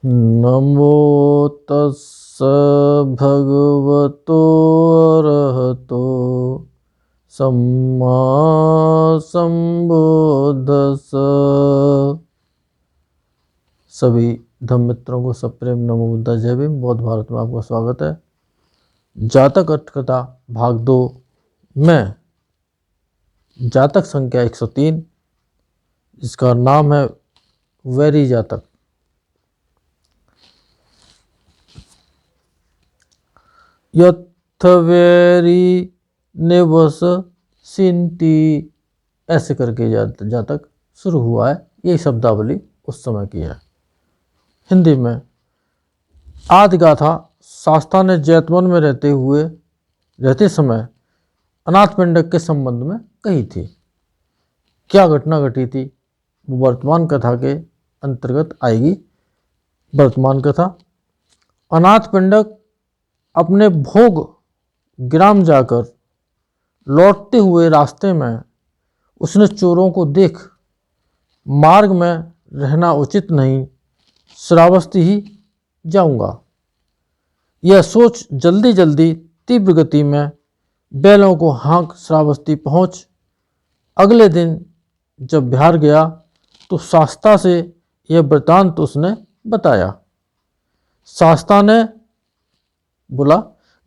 नमो तस्स भगवतो अरहतो सम्मा संबुद्दस्स। सभी धम्म मित्रों को सप्रेम नमो बुद्धा जय भीम। बौद्ध भारत में आपका स्वागत है। जातक अट्ठकथा भाग 2 में जातक संख्या 103, जिसका नाम है वैरी जातक। यथ वैरी निवस सिंती, ऐसे करके जातक शुरू हुआ है। यही शब्दावली उस समय की है। हिंदी में आदि गाथा शास्ता ने जैतवन में रहते समय अनाथ पिंडक के संबंध में कही थी। क्या घटना घटी थी वो वर्तमान कथा के अंतर्गत आएगी। वर्तमान कथा। अनाथ पिंडक अपने भोग ग्राम जाकर लौटते हुए रास्ते में उसने चोरों को देख मार्ग में रहना उचित नहीं, श्रावस्ती ही जाऊंगा, यह सोच जल्दी जल्दी तीव्र गति में बैलों को हाँक श्रावस्ती पहुंच अगले दिन जब बिहार गया तो शास्ता से यह वृतांत उसने बताया। शास्ता ने बोला,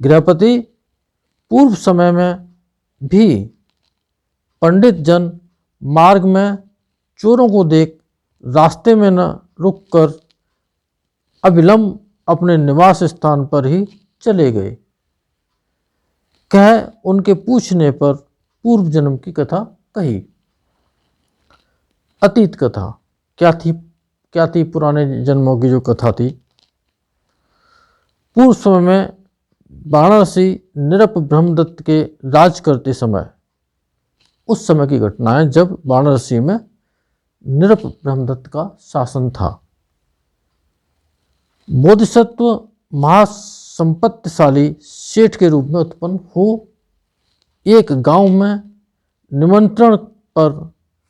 गृहपति, पूर्व समय में भी पंडित जन मार्ग में चोरों को देख रास्ते में न रुककर अविलंब अपने निवास स्थान पर ही चले गए। कह उनके पूछने पर पूर्व जन्म की कथा कही। अतीत कथा क्या थी पुराने जन्मों की जो कथा थी। पूर्व समय में वाराणसी निरप ब्रह्मदत्त के राज करते समय, उस समय की घटना है जब वाराणसी में निरप ब्रह्मदत्त का शासन था। बोधिसत्व महासंपत्तिशाली सेठ के रूप में उत्पन्न हो एक गांव में निमंत्रण पर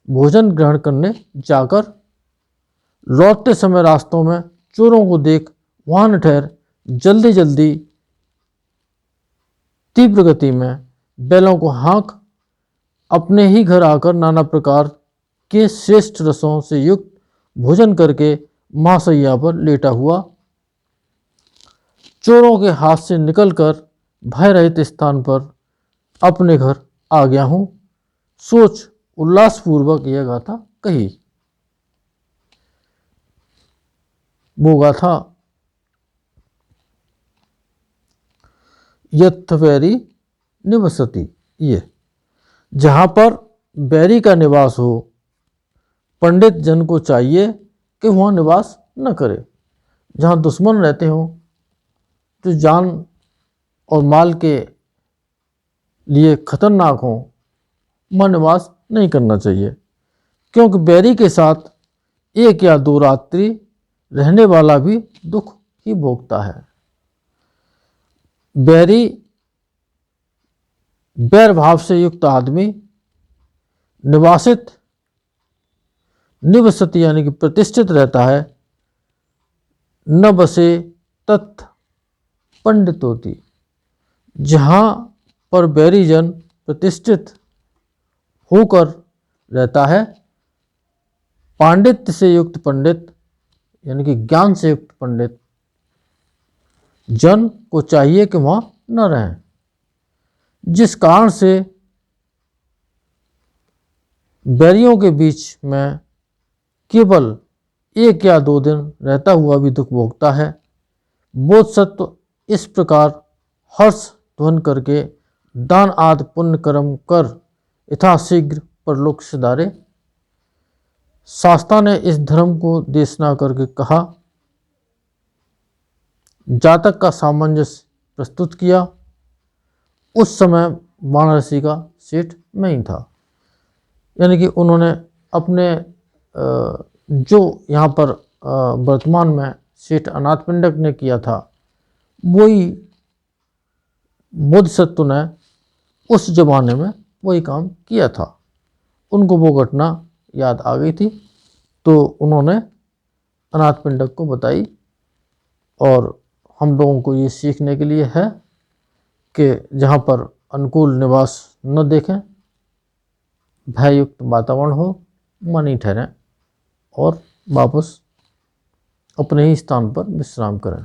भोजन ग्रहण करने जाकर लौटते समय रास्तों में चोरों को देख वहां न ठहर जल्दी जल्दी तीव्र गति में बैलों को हाँक अपने ही घर आकर नाना प्रकार के श्रेष्ठ रसों से युक्त भोजन करके महाशैया पर लेटा हुआ चोरों के हाथ से निकलकर भय रहित स्थान पर अपने घर आ गया हूं, सोच उल्लासपूर्वक यह गाथा कही। वो गाथा यथ वैरी निवसति, ये जहां पर बैरी का निवास हो, पंडित जन को चाहिए कि वहां निवास न करे। जहां दुश्मन रहते हो, जो जान और माल के लिए खतरनाक हो, वहां निवास नहीं करना चाहिए, क्योंकि बैरी के साथ 1 या 2 रात्रि रहने वाला भी दुख ही भोगता है। बैरी बैर भाव से युक्त आदमी निवसति यानी कि प्रतिष्ठित रहता है। न बसे तत् पंडित होती, जहां पर बैरी जन प्रतिष्ठित होकर रहता है, पांडित्य से युक्त पंडित यानी कि ज्ञान से युक्त पंडित जन को चाहिए कि वहां न रहें। जिस कारण से बैरियों के बीच में केवल 1 या 2 दिन रहता हुआ भी दुख भोगता है। बोधसत्व इस प्रकार हर्ष ध्वन करके दान आदि पुण्य कर्म कर यथाशीघ्र परलोक सिधारे। शास्ता ने इस धर्म को देशना करके कहा। जातक का सामंजस्य प्रस्तुत किया। उस समय वाराणसी का सेठ मैं ही था, यानी कि उन्होंने अपने जो यहाँ पर वर्तमान में सेठ अनाथ पिंडक ने किया था, वही बोधिसत्व ने उस जमाने में वही काम किया था। उनको वो घटना याद आ गई थी, तो उन्होंने अनाथ पिंडक को बताई और हम लोगों को ये सीखने के लिए है कि जहाँ पर अनुकूल निवास न देखें, भययुक्त वातावरण हो, मनी ठहरें और वापस अपने ही स्थान पर विश्राम करें।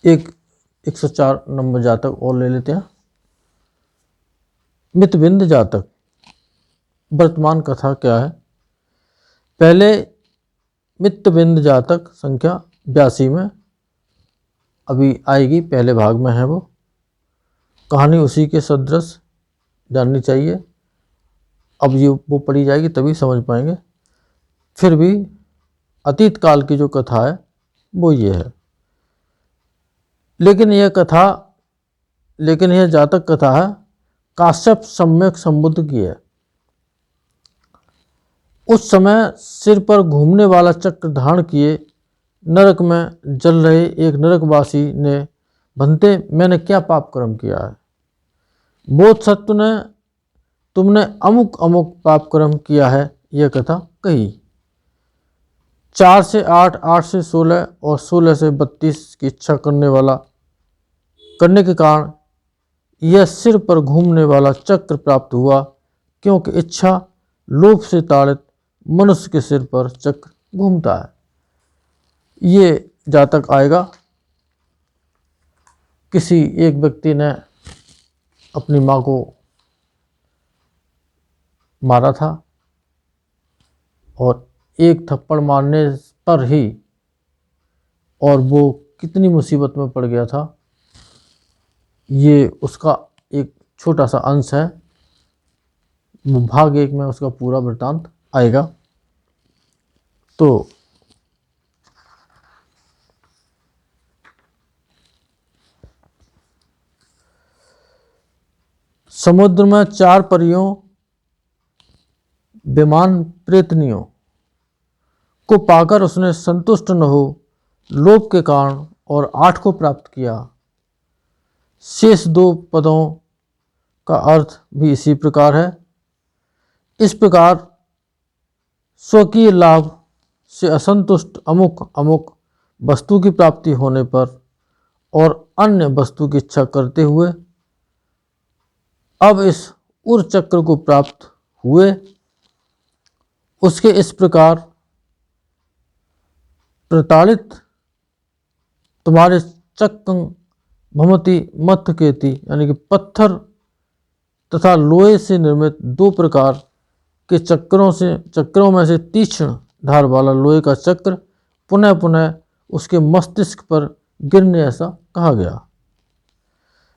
एक 104 नंबर जातक और ले लेते हैं। मितविंद जातक। वर्तमान कथा क्या है? पहले मितविंद जातक संख्या 82 में अभी आएगी, पहले भाग में है वो। कहानी उसी के सदृश जाननी चाहिए। अब ये वो पढ़ी जाएगी तभी समझ पाएंगे। फिर भी अतीत काल की जो कथा है वो ये है। लेकिन यह जातक कथा है काश्यप सम्यक संबुद्ध की है। उस समय सिर पर घूमने वाला चक्र धारण किए नरक में जल रहे एक नरकवासी ने, भन्ते मैंने क्या पाप कर्म किया है? बोधसत्व ने, तुमने अमुक अमुक पाप कर्म किया है, यह कथा कही। 4 से 8, 8 से 16 और 16 से 32 की इच्छा करने के कारण यह सिर पर घूमने वाला चक्र प्राप्त हुआ, क्योंकि इच्छा लोभ से ताड़ित मनुष्य के सिर पर चक्र घूमता है। ये जातक आएगा। किसी एक व्यक्ति ने अपनी माँ को मारा था और एक थप्पड़ मारने पर ही, और वो कितनी मुसीबत में पड़ गया था, ये उसका एक छोटा सा अंश है। भाग 1 में उसका पूरा वृत्तांत आएगा। तो समुद्र में 4 परियों विमान प्रेतनियों को पाकर उसने संतुष्ट न हो लोभ के कारण और 8 को प्राप्त किया। शेष 2 पदों का अर्थ भी इसी प्रकार है। इस प्रकार स्वकीय लाभ से असंतुष्ट अमुक अमुक वस्तु की प्राप्ति होने पर और अन्य वस्तु की इच्छा करते हुए अब इस उर चक्र को प्राप्त हुए। उसके इस प्रकार प्रताड़ित तुम्हारे चक्र भमति मत्थ केति, यानी कि पत्थर तथा लोहे से निर्मित 2 प्रकार के चक्रों में से तीक्ष्ण धार वाला लोहे का चक्र पुनः पुनः उसके मस्तिष्क पर गिरने ऐसा कहा गया।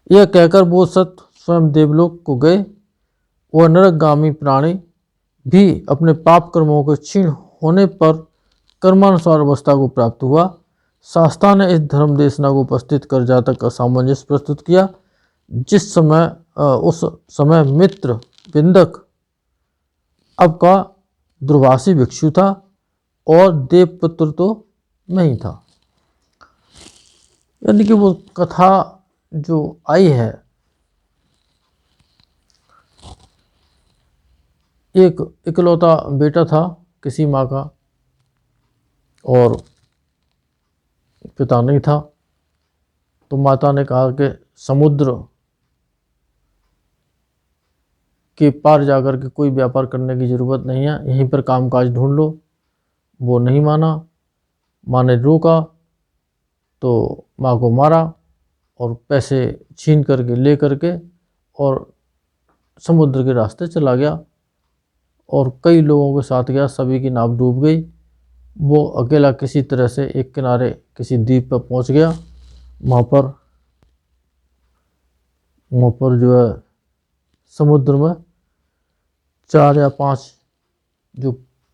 यह कहकर बोधसत्व स्वयं देवलोक को गए। वह नरकगामी प्राणी भी अपने पाप कर्मों के क्षीण होने पर कर्मानुसार अवस्था को प्राप्त हुआ। शास्त्रा ने इस धर्म देशना को उपस्थित कर जातक का सामंजस्य प्रस्तुत किया। उस समय मित्र विंदक अब का दुर्वासी भिक्षु था और देवपुत्र तो नहीं था। यानी कि वो कथा जो आई है, एक इकलौता बेटा था किसी माँ का और पिता नहीं था। तो माता ने कहा कि समुद्र के पार जाकर के कोई व्यापार करने की ज़रूरत नहीं है, यहीं पर कामकाज ढूंढ लो। वो नहीं माना। माँ ने रोका तो माँ को मारा और पैसे छीन करके ले करके और समुद्र के रास्ते चला गया और कई लोगों के साथ गया। सभी की नाव डूब गई। वो अकेला किसी तरह से एक किनारे किसी द्वीप पर पहुंच गया। वहाँ पर जो है समुद्र में 4 या 5 जो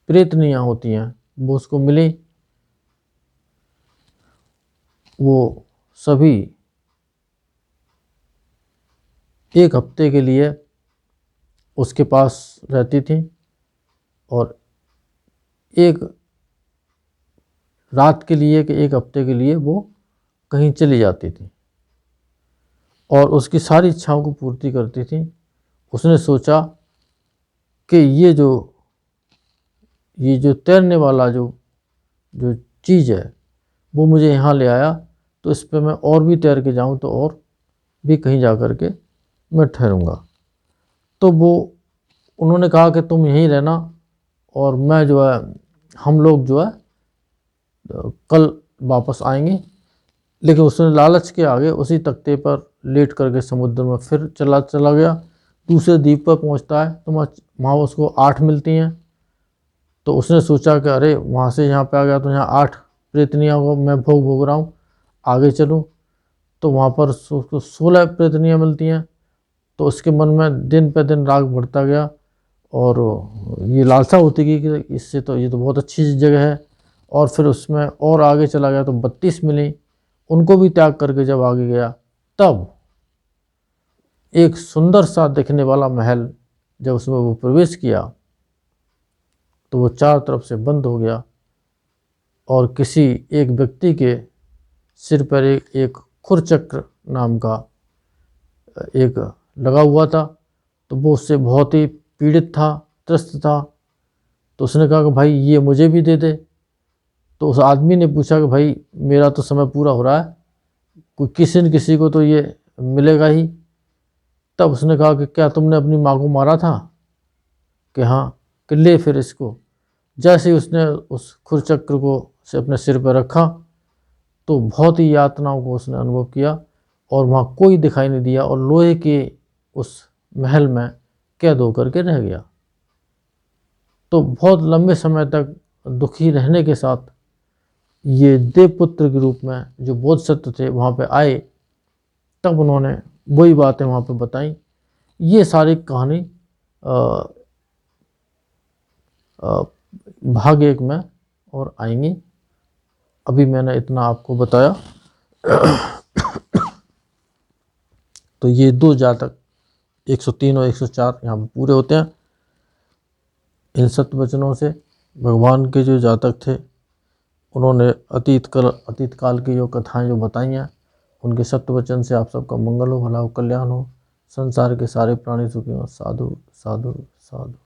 प्रेतनियाँ होती हैं वो उसको मिली। वो सभी 1 हफ्ते के लिए उसके पास रहती थी और 1 रात के लिए कि 1 हफ्ते के लिए वो कहीं चली जाती थी और उसकी सारी इच्छाओं को पूर्ति करती थी। उसने सोचा कि ये जो तैरने वाला जो चीज़ है वो मुझे यहाँ ले आया, तो इस पे मैं और भी तैर के जाऊँ तो और भी कहीं जा कर के मैं ठहरूँगा। तो वो उन्होंने कहा कि तुम यहीं रहना और मैं जो है हम लोग जो है कल वापस आएंगे। लेकिन उसने लालच के आगे उसी तख्ते पर लेट करके समुद्र में फिर चला गया। दूसरे द्वीप पर पहुंचता है तो वहाँ उसको 8 मिलती हैं। तो उसने सोचा कि अरे वहाँ से यहाँ पे आ गया तो यहाँ 8 प्रेतनियाँ को मैं भोग रहा हूँ, आगे चलूँ। तो वहाँ पर उसको 16 प्रेतनियाँ मिलती हैं। तो उसके मन में दिन पे दिन राग बढ़ता गया और ये लालसा होती गई कि इससे तो ये तो बहुत अच्छी जगह है। और फिर उसमें और आगे चला गया तो 32 मिली। उनको भी त्याग करके जब आगे गया तब एक सुंदर सा दिखने वाला महल, जब उसमें वो प्रवेश किया तो वो चारों तरफ से बंद हो गया और किसी एक व्यक्ति के सिर पर एक खुरचक्र नाम का एक लगा हुआ था। तो वो उससे बहुत ही पीड़ित था, त्रस्त था। तो उसने कहा कि भाई ये मुझे भी दे दे। तो उस आदमी ने पूछा कि भाई मेरा तो समय पूरा हो रहा है, कोई किसी न किसी को तो ये मिलेगा ही। तब उसने कहा कि क्या तुमने अपनी माँ को मारा था? कि हाँ। कि ले फिर इसको। जैसे ही उसने उस खुरचक्र को से अपने सिर पर रखा तो बहुत ही यातनाओं को उसने अनुभव किया और वहाँ कोई दिखाई नहीं दिया और लोहे के उस महल में कैद होकर के रह गया। तो बहुत लंबे समय तक दुखी रहने के साथ ये देवपुत्र के रूप में जो बोधिसत्व थे वहाँ पे आए। तब उन्होंने वही बातें वहाँ पे बताई। ये सारी कहानी भाग 1 में और आएंगी। अभी मैंने इतना आपको बताया। तो ये 2 जातक 103 और 104 यहाँ पर पूरे होते हैं। इन सत्य वचनों से भगवान के जो जातक थे उन्होंने अतीत काल की जो कथाएं जो बताई हैं, उनके सत्य वचन से आप सबका मंगल हो, भला हो, कल्याण हो, संसार के सारे प्राणी सुखी हो। साधु साधु साधु।